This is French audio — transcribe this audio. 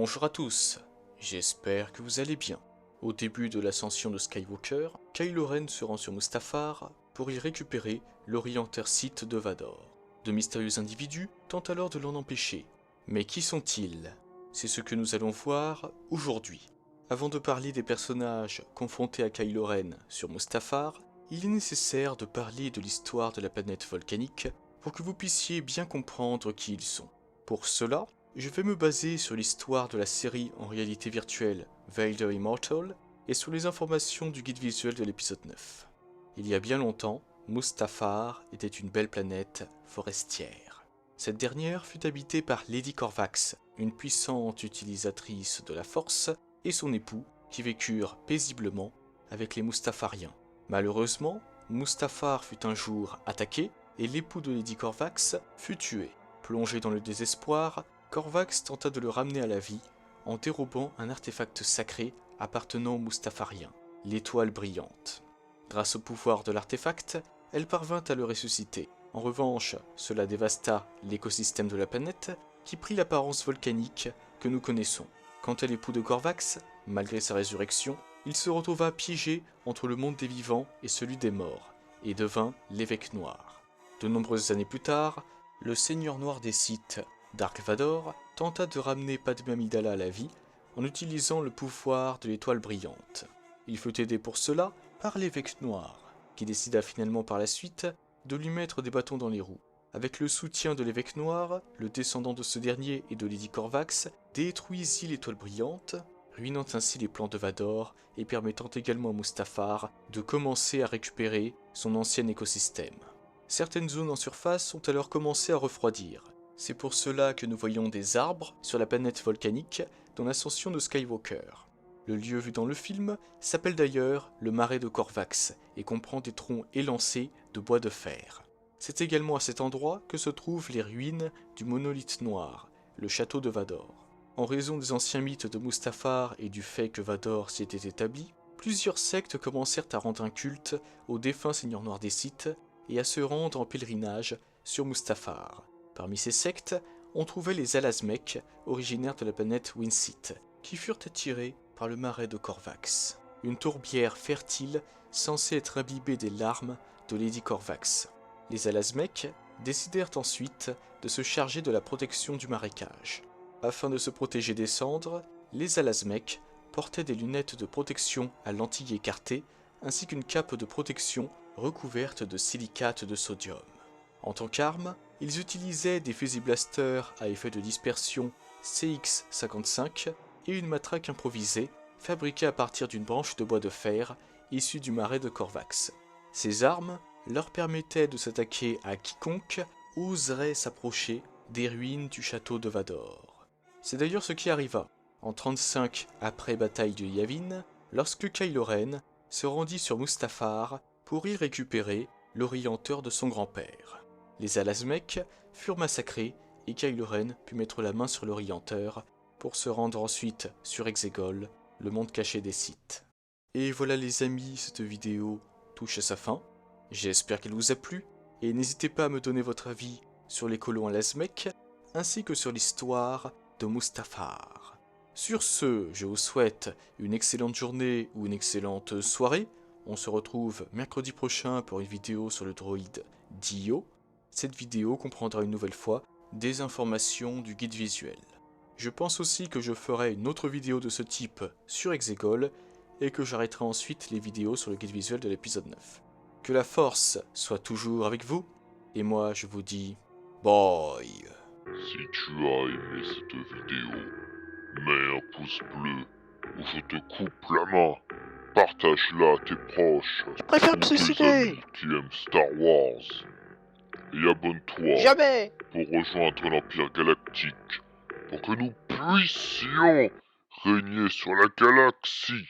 Bonjour à tous, j'espère que vous allez bien. Au début de l'ascension de Skywalker, Kylo Ren se rend sur Mustafar pour y récupérer l'orienteur Sith de Vador. De mystérieux individus tentent alors de l'en empêcher. Mais qui sont-ils? C'est ce que nous allons voir aujourd'hui. Avant de parler des personnages confrontés à Kylo Ren sur Mustafar, il est nécessaire de parler de l'histoire de la planète volcanique pour que vous puissiez bien comprendre qui ils sont. Pour cela, je vais me baser sur l'histoire de la série en réalité virtuelle Vader Immortal et sur les informations du guide visuel de l'épisode 9. Il y a bien longtemps, Mustafar était une belle planète forestière. Cette dernière fut habitée par Lady Corvax, une puissante utilisatrice de la Force, et son époux, qui vécurent paisiblement avec les Mustafariens. Malheureusement, Mustafar fut un jour attaqué et l'époux de Lady Corvax fut tué. Plongé dans le désespoir, Corvax tenta de le ramener à la vie en dérobant un artefact sacré appartenant aux Mustafariens, l'étoile brillante. Grâce au pouvoir de l'artefact, elle parvint à le ressusciter. En revanche, cela dévasta l'écosystème de la planète qui prit l'apparence volcanique que nous connaissons. Quant à l'époux de Corvax, malgré sa résurrection, il se retrouva piégé entre le monde des vivants et celui des morts, et devint l'évêque noir. De nombreuses années plus tard, le seigneur noir des Sith, Dark Vador, tenta de ramener Padmé Amidala à la vie en utilisant le pouvoir de l'étoile brillante. Il fut aidé pour cela par l'évêque noir, qui décida finalement par la suite de lui mettre des bâtons dans les roues. Avec le soutien de l'évêque noir, le descendant de ce dernier et de Lady Corvax détruisit l'étoile brillante, ruinant ainsi les plans de Vador et permettant également à Mustafar de commencer à récupérer son ancien écosystème. Certaines zones en surface ont alors commencé à refroidir. C'est pour cela que nous voyons des arbres sur la planète volcanique dans l'ascension de Skywalker. Le lieu vu dans le film s'appelle d'ailleurs le marais de Corvax et comprend des troncs élancés de bois de fer. C'est également à cet endroit que se trouvent les ruines du monolithe noir, le château de Vador. En raison des anciens mythes de Mustafar et du fait que Vador s'y était établi, plusieurs sectes commencèrent à rendre un culte au défunt seigneur noir des Sith et à se rendre en pèlerinage sur Mustafar. Parmi ces sectes, on trouvait les Alasmec, originaires de la planète Winsith, qui furent attirés par le marais de Corvax, une tourbière fertile censée être imbibée des larmes de Lady Corvax. Les Alasmec décidèrent ensuite de se charger de la protection du marécage. Afin de se protéger des cendres, les Alasmec portaient des lunettes de protection à lentilles écartées ainsi qu'une cape de protection recouverte de silicate de sodium. En tant qu'arme, ils utilisaient des fusils blasters à effet de dispersion CX-55 et une matraque improvisée fabriquée à partir d'une branche de bois de fer issue du marais de Corvax. Ces armes leur permettaient de s'attaquer à quiconque oserait s'approcher des ruines du château de Vador. C'est d'ailleurs ce qui arriva en 35 après bataille de Yavin, lorsque Kylo Ren se rendit sur Mustafar pour y récupérer l'orienteur de son grand-père. Les Alasmec furent massacrés et Kylo Ren put mettre la main sur l'orienteur pour se rendre ensuite sur Exegol, le monde caché des Sith. Et voilà les amis, cette vidéo touche à sa fin. J'espère qu'elle vous a plu et n'hésitez pas à me donner votre avis sur les colons Alasmec ainsi que sur l'histoire de Mustafar. Sur ce, je vous souhaite une excellente journée ou une excellente soirée. On se retrouve mercredi prochain pour une vidéo sur le droïde Dio. Cette vidéo comprendra une nouvelle fois des informations du guide visuel. Je pense aussi que je ferai une autre vidéo de ce type sur Exegol et que j'arrêterai ensuite les vidéos sur le guide visuel de l'épisode 9. Que la force soit toujours avec vous, et moi je vous dis bye. Si tu as aimé cette vidéo, mets un pouce bleu ou je te coupe la main. Partage-la à tes proches Je préfère ou me tes suicider. amis qui aiment Star Wars. Et abonne-toi Jamais. pour rejoindre l'Empire Galactique pour que nous puissions régner sur la galaxie.